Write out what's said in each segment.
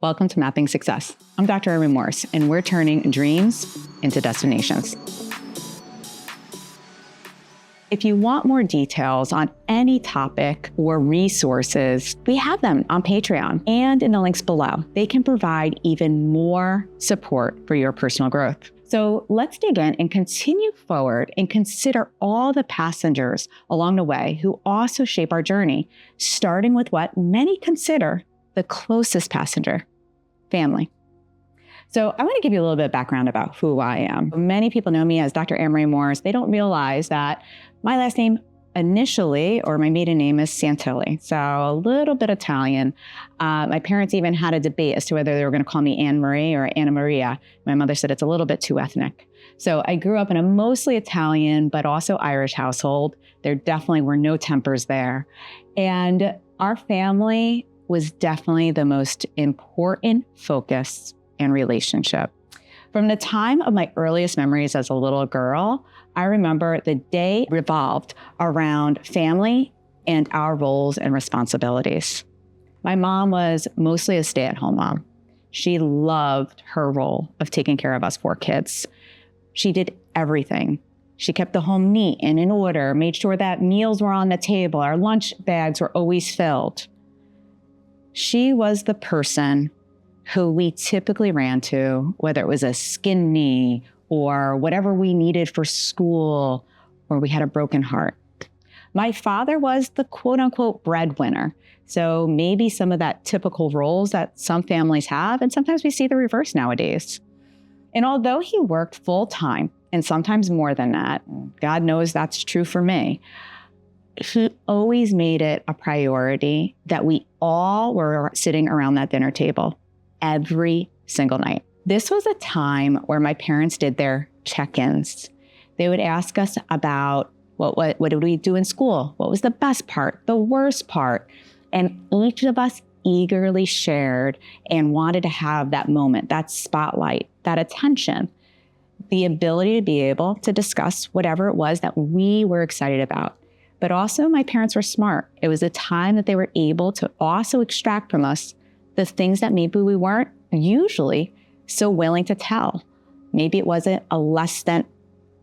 Welcome to Mapping Success. I'm Dr. Marie Morse, and we're turning dreams into destinations. If you want more details on any topic or resources, we have them on Patreon and in the links below. They can provide even more support for your personal growth. So let's dig in and continue forward and consider all the passengers along the way who also shape our journey, starting with what many consider the closest passenger, family. So I want to give you a little bit of background about who I am. Many people know me as Dr. Marie Morse. They don't realize that my last name initially, or my maiden name, is Santilli. So a little bit Italian. My parents even had a debate as to whether they were going to call me Anne Marie or Anna Maria. My mother said it's a little bit too ethnic. So I grew up in a mostly Italian, but also Irish household. There definitely were no tempers there. And our family was definitely the most important focus and relationship. From the time of my earliest memories as a little girl, I remember the day revolved around family and our roles and responsibilities. My mom was mostly a stay-at-home mom. She loved her role of taking care of us four kids. She did everything. She kept the home neat and in order, made sure that meals were on the table, our lunch bags were always filled. She was the person who we typically ran to, whether it was a skinned knee or whatever we needed for school, or we had a broken heart. My father was the quote unquote breadwinner. So maybe some of that typical roles that some families have, and sometimes we see the reverse nowadays. And although he worked full time, and sometimes more than that, God knows that's true for me, he always made it a priority that we all were sitting around that dinner table every single night. This was a time where my parents did their check-ins. They would ask us about what did we do in school? What was the best part, the worst part? And each of us eagerly shared and wanted to have that moment, that spotlight, that attention, the ability to be able to discuss whatever it was that we were excited about. But also my parents were smart. It was a time that they were able to also extract from us the things that maybe we weren't usually so willing to tell. Maybe it wasn't a less than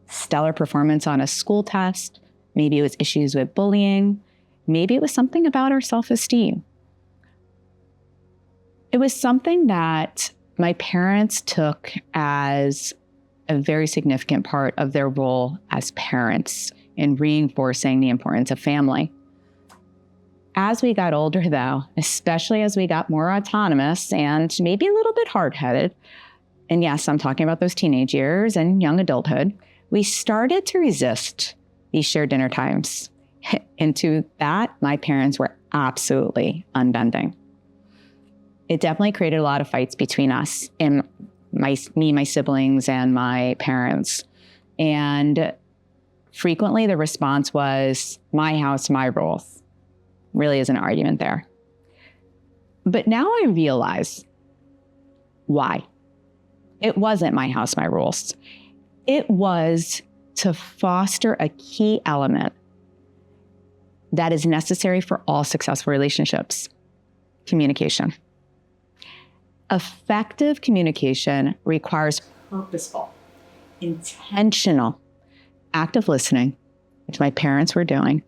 stellar performance on a school test. Maybe it was issues with bullying. Maybe it was something about our self-esteem. It was something that my parents took as a very significant part of their role as parents in reinforcing the importance of family. As we got older, though, especially as we got more autonomous and maybe a little bit hard-headed, and yes, I'm talking about those teenage years and young adulthood, we started to resist these shared dinner times. And to that, my parents were absolutely unbending. It definitely created a lot of fights between us and my siblings, and my parents. And frequently the response was, my house, my rules. Really is an argument there. But now I realize why. It wasn't my house, my rules. It was to foster a key element that is necessary for all successful relationships: communication. Effective communication requires purposeful, intentional, active listening, which my parents were doing,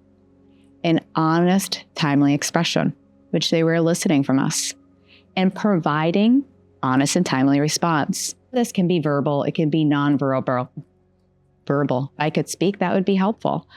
and honest, timely expression, which they were eliciting from us, and providing honest and timely response. This can be verbal, it can be non-verbal. Verbal. If I could speak, that would be helpful.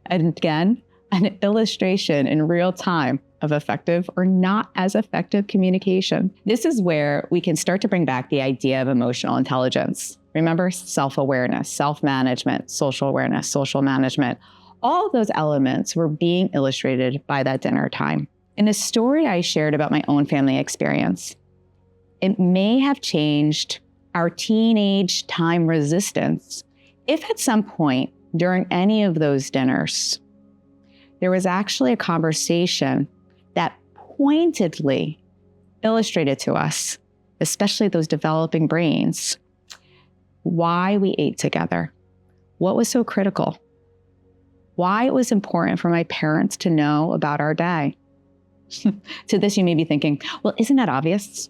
And again, an illustration in real time of effective or not as effective communication. This is where we can start to bring back the idea of emotional intelligence. Remember, self-awareness, self-management, social awareness, social management. All of those elements were being illustrated by that dinner time. In a story I shared about my own family experience, it may have changed our teenage time resistance if at some point during any of those dinners, there was actually a conversation that pointedly illustrated to us, especially those developing brains, why we ate together, what was so critical, why it was important for my parents to know about our day, To this, you may be thinking, well, isn't that obvious?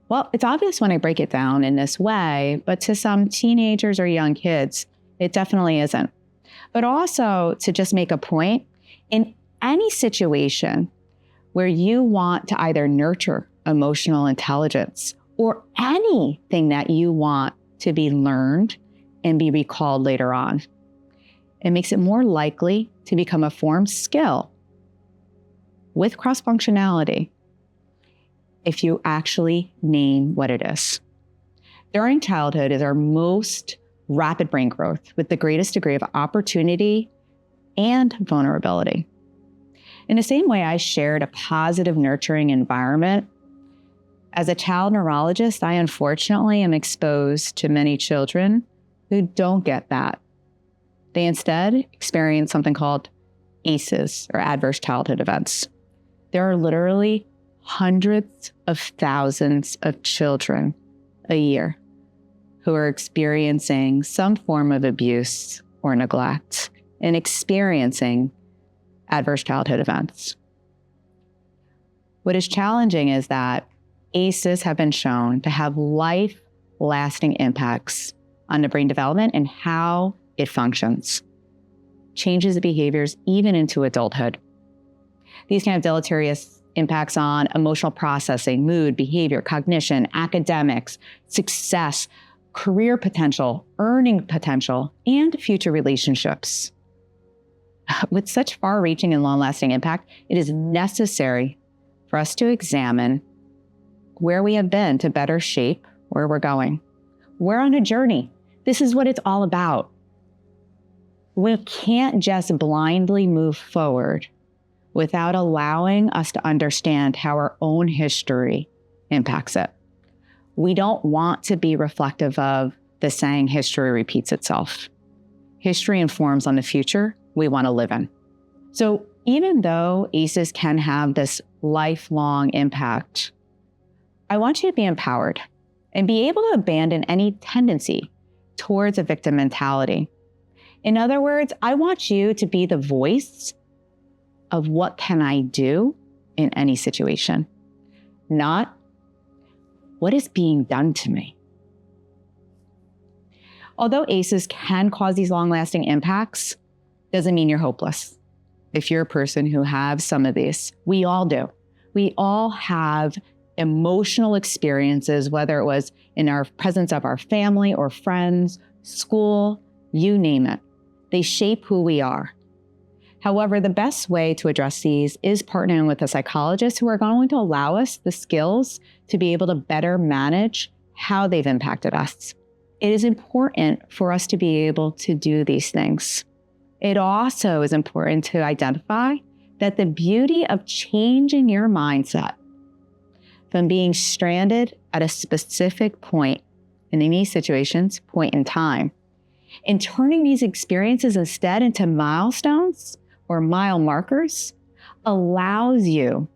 Well, it's obvious when I break it down in this way, but to some teenagers or young kids, it definitely isn't. But also to just make a point, in any situation where you want to either nurture emotional intelligence or anything that you want to be learned and be recalled later on, it makes it more likely to become a formed skill with cross-functionality if you actually name what it is. During childhood is our most rapid brain growth with the greatest degree of opportunity and vulnerability. In the same way I shared a positive, nurturing environment, as a child neurologist, I unfortunately am exposed to many children who don't get that. They instead experience something called ACEs, or adverse childhood events. There are literally hundreds of thousands of children a year who are experiencing some form of abuse or neglect and experiencing adverse childhood events. What is challenging is that ACEs have been shown to have life-lasting impacts on the brain development and how it functions, changes the behaviors even into adulthood. These can have deleterious impacts on emotional processing, mood, behavior, cognition, academics, success, career potential, earning potential, and future relationships. With such far-reaching and long-lasting impact, it is necessary for us to examine where we have been to better shape where we're going. We're on a journey. This is what it's all about. We can't just blindly move forward without allowing us to understand how our own history impacts it. We don't want to be reflective of the saying, history repeats itself. History informs on the future we want to live in. So even though ACEs can have this lifelong impact, I want you to be empowered and be able to abandon any tendency towards a victim mentality. In other words, I want you to be the voice of what can I do in any situation, not what is being done to me. Although ACEs can cause these long-lasting impacts, doesn't mean you're hopeless. If you're a person who has some of these, we all do. We all have emotional experiences, whether it was in our presence of our family or friends, school, you name it. They shape who we are. However, the best way to address these is partnering with a psychologist who are going to allow us the skills to be able to better manage how they've impacted us. It is important for us to be able to do these things. It also is important to identify that the beauty of changing your mindset from being stranded at a specific point, and in these situations, point in time, and turning these experiences instead into milestones or mile markers allows you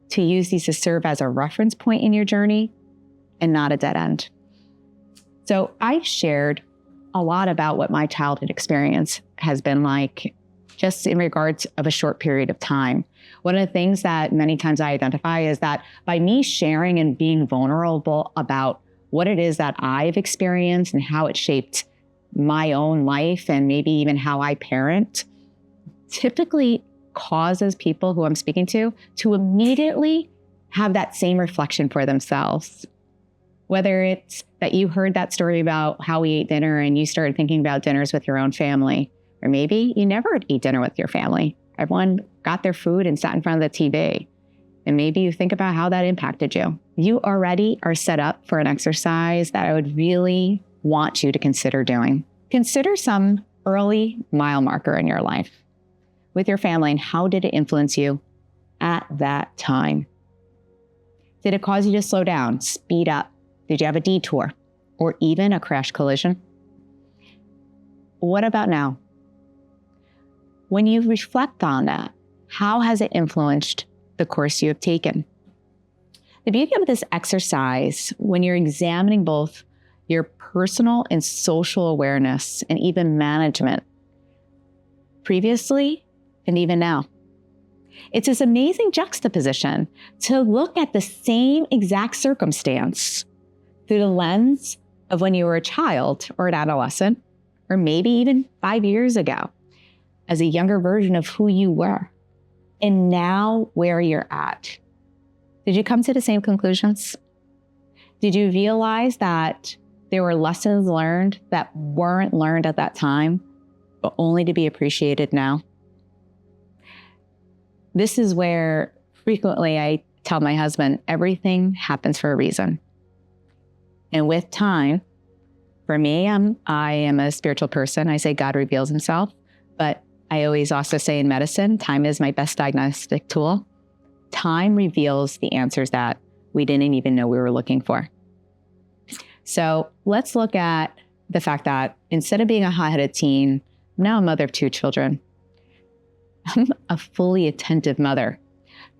to use these to serve as a reference point in your journey and not a dead end. So I've shared a lot about what my childhood experience has been like, just in regards of a short period of time. One of the things that many times I identify is that by me sharing and being vulnerable about what it is that I've experienced and how it shaped my own life and maybe even how I parent, typically causes people who I'm speaking to immediately have that same reflection for themselves. Whether it's that you heard that story about how we ate dinner and you started thinking about dinners with your own family, or maybe you never eat dinner with your family. Everyone got their food and sat in front of the TV. And maybe you think about how that impacted you. You already are set up for an exercise that I would really want you to consider doing. Consider some early mile marker in your life with your family and how did it influence you at that time? Did it cause you to slow down, speed up? Did you have a detour or even a crash collision? What about now? When you reflect on that, how has it influenced the course you have taken? The beauty of this exercise, when you're examining both your personal and social awareness and even management, previously and even now, It's this amazing juxtaposition to look at the same exact circumstance through the lens of when you were a child or an adolescent, or maybe even 5 years ago, as a younger version of who you were, and now where you're at. Did you come to the same conclusions? Did you realize that there were lessons learned that weren't learned at that time, but only to be appreciated now? This is where frequently I tell my husband, everything happens for a reason. And with time, for me, I am a spiritual person. I say God reveals himself, but I always also say in medicine, time is my best diagnostic tool. Time reveals the answers that we didn't even know we were looking for. So let's look at the fact that instead of being a hot-headed teen, I'm now a mother of 2 children. I'm a fully attentive mother,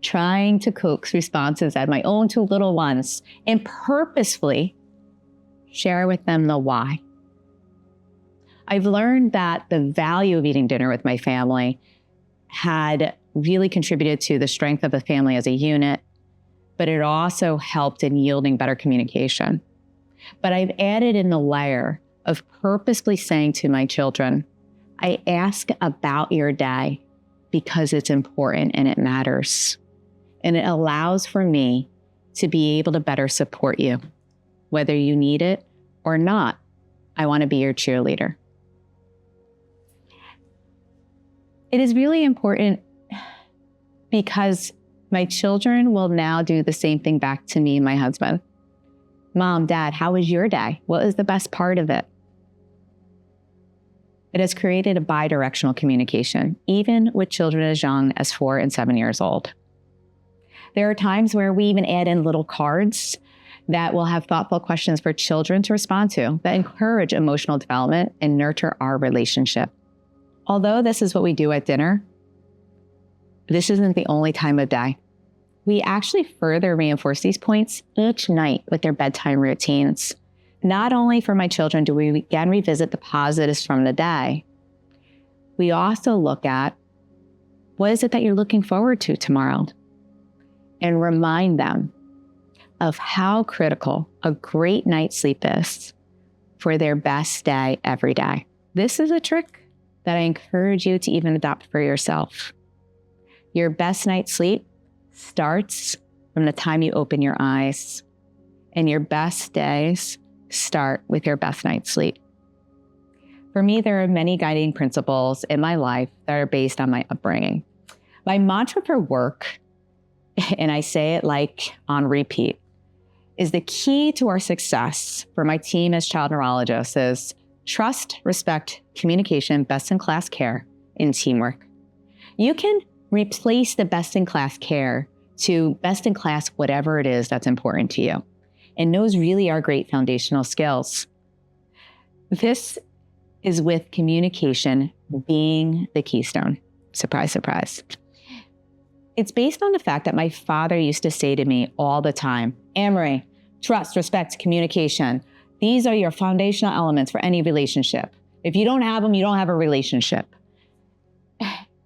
trying to coax responses at my own 2 little ones and purposefully share with them the why. I've learned that the value of eating dinner with my family had really contributed to the strength of the family as a unit, but it also helped in yielding better communication. But I've added in the layer of purposely saying to my children, I ask about your day because it's important and it matters. And it allows for me to be able to better support you. Whether you need it or not, I want to be your cheerleader. It is really important because my children will now do the same thing back to me and my husband. Mom, Dad, how was your day? What was the best part of it? It has created a bi-directional communication, even with children as young as 4 and 7 years old. There are times where we even add in little cards that will have thoughtful questions for children to respond to that encourage emotional development and nurture our relationship. Although this is what we do at dinner, this isn't the only time of day. We actually further reinforce these points each night with their bedtime routines. Not only for my children do we again revisit the positives from the day, we also look at what is it that you're looking forward to tomorrow and remind them of how critical a great night's sleep is for their best day every day. This is a trick that I encourage you to even adopt for yourself. Your best night's sleep starts from the time you open your eyes, and your best days start with your best night's sleep. For me, there are many guiding principles in my life that are based on my upbringing. My mantra for work, and I say it like on repeat, is the key to our success for my team as child neurologists is trust, respect, communication, best-in-class care, and teamwork. You can replace the best-in-class care to best-in-class whatever it is that's important to you. And those really are great foundational skills. This is with communication being the keystone. Surprise, surprise. It's based on the fact that my father used to say to me all the time, Anne-Marie, trust, respect, communication. These are your foundational elements for any relationship. If you don't have them, you don't have a relationship.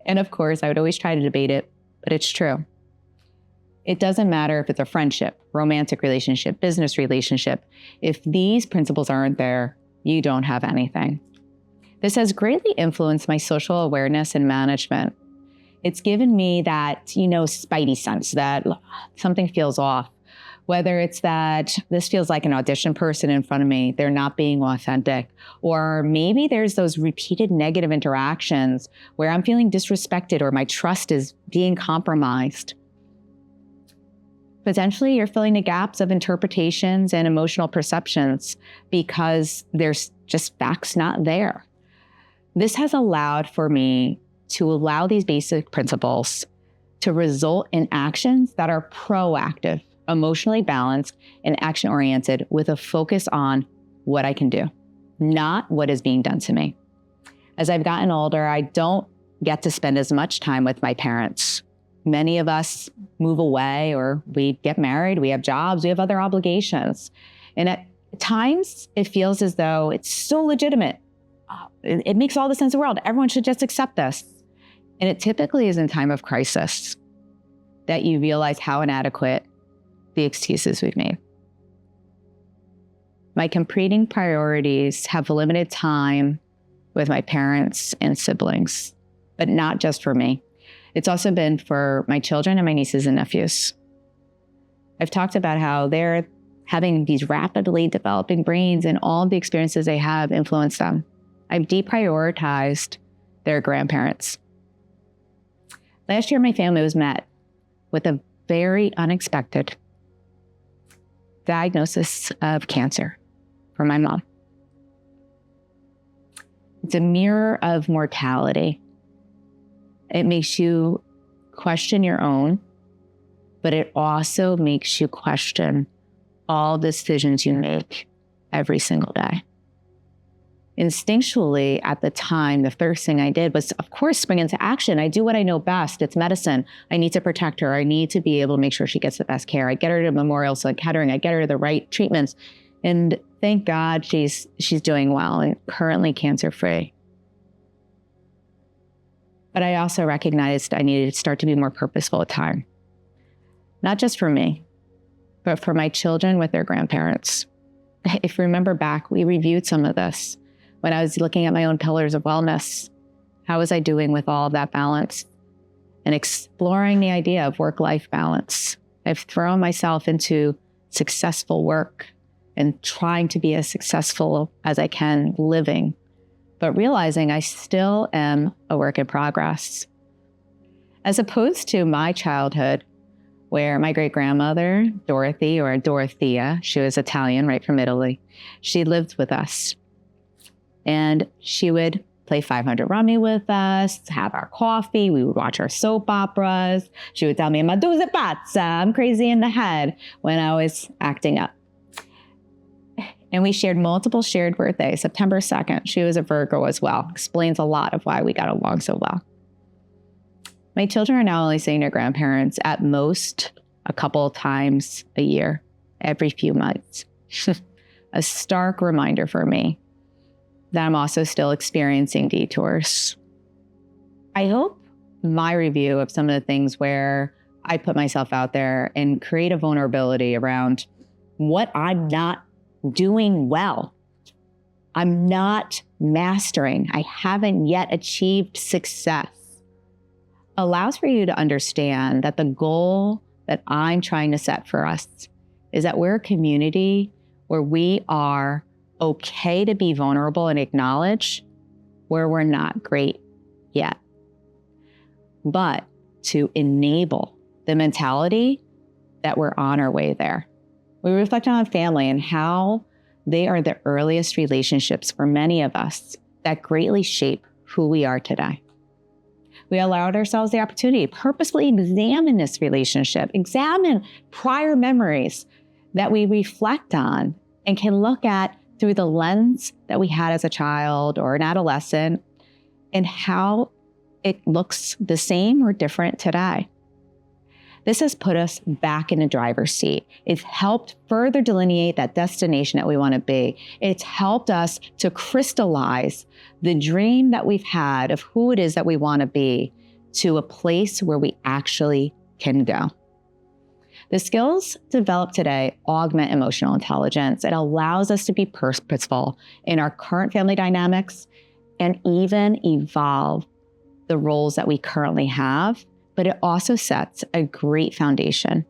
And of course, I would always try to debate it, but it's true. It doesn't matter if it's a friendship, romantic relationship, business relationship. If these principles aren't there, you don't have anything. This has greatly influenced my social awareness and management. It's given me that, spidey sense that something feels off. Whether it's that this feels like an audition person in front of me, they're not being authentic. Or maybe there's those repeated negative interactions where I'm feeling disrespected or my trust is being compromised. Potentially, you're filling the gaps of interpretations and emotional perceptions because there's just facts not there. This has allowed for me to allow these basic principles to result in actions that are proactive, emotionally balanced, and action-oriented with a focus on what I can do, not what is being done to me. As I've gotten older, I don't get to spend as much time with my parents. Many of us move away or we get married, we have jobs, we have other obligations. And at times it feels as though it's so legitimate. It makes all the sense in the world. Everyone should just accept this. And it typically is in time of crisis that you realize how inadequate the excuses we've made. My competing priorities have limited time with my parents and siblings, but not just for me. It's also been for my children and my nieces and nephews. I've talked about how they're having these rapidly developing brains and all the experiences they have influence them. I've deprioritized their grandparents. Last year, my family was met with a very unexpected diagnosis of cancer for my mom. It's a mirror of mortality. It makes you question your own, but it also makes you question all the decisions you make every single day. Instinctually, at the time, the first thing I did was, of course, spring into action. I do what I know best. It's medicine. I need to protect her. I need to be able to make sure she gets the best care. I get her to Memorial Sloan Kettering. I get her the right treatments. And thank God she's doing well and currently cancer-free. But I also recognized I needed to start to be more purposeful at time. Not just for me, but for my children with their grandparents. If you remember back, we reviewed some of this when I was looking at my own pillars of wellness. How was I doing with all of that balance? And exploring the idea of work-life balance. I've thrown myself into successful work and trying to be as successful as I can living, but realizing I still am a work in progress. As opposed to my childhood, where my great-grandmother, Dorothy, or Dorothea, she was Italian, right from Italy, she lived with us. And she would play 500 Rummy with us, have our coffee, we would watch our soap operas. She would tell me, "Ma tu sei pazza, I'm crazy in the head," when I was acting up. And we shared multiple shared birthdays. September 2nd, she was a Virgo as well. Explains a lot of why we got along so well. My children are now only seeing their grandparents at most a couple of times a year, every few months. A stark reminder for me that I'm also still experiencing detours. I hope my review of some of the things where I put myself out there and create a vulnerability around what I'm not doing well, I'm not mastering, I haven't yet achieved success, allows for you to understand that the goal that I'm trying to set for us is that we're a community where we are okay to be vulnerable and acknowledge where we're not great yet, but to enable the mentality that we're on our way there. We reflect on family and how they are the earliest relationships for many of us that greatly shape who we are today. We allowed ourselves the opportunity to purposefully examine this relationship, examine prior memories that we reflect on and can look at through the lens that we had as a child or an adolescent and how it looks the same or different today. This has put us back in the driver's seat. It's helped further delineate that destination that we want to be. It's helped us to crystallize the dream that we've had of who it is that we want to be to a place where we actually can go. The skills developed today augment emotional intelligence. It allows us to be purposeful in our current family dynamics and even evolve the roles that we currently have. But it also sets a great foundation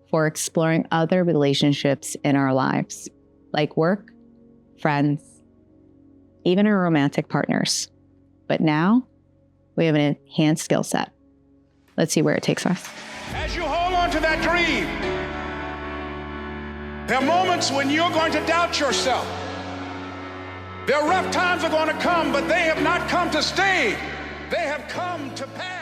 for exploring other relationships in our lives, like work, friends, even our romantic partners. But now we have an enhanced skill set. Let's see where it takes us. As you hold on to that dream, there are moments when you're going to doubt yourself. There are rough times are going to come, but they have not come to stay. They have come to pass.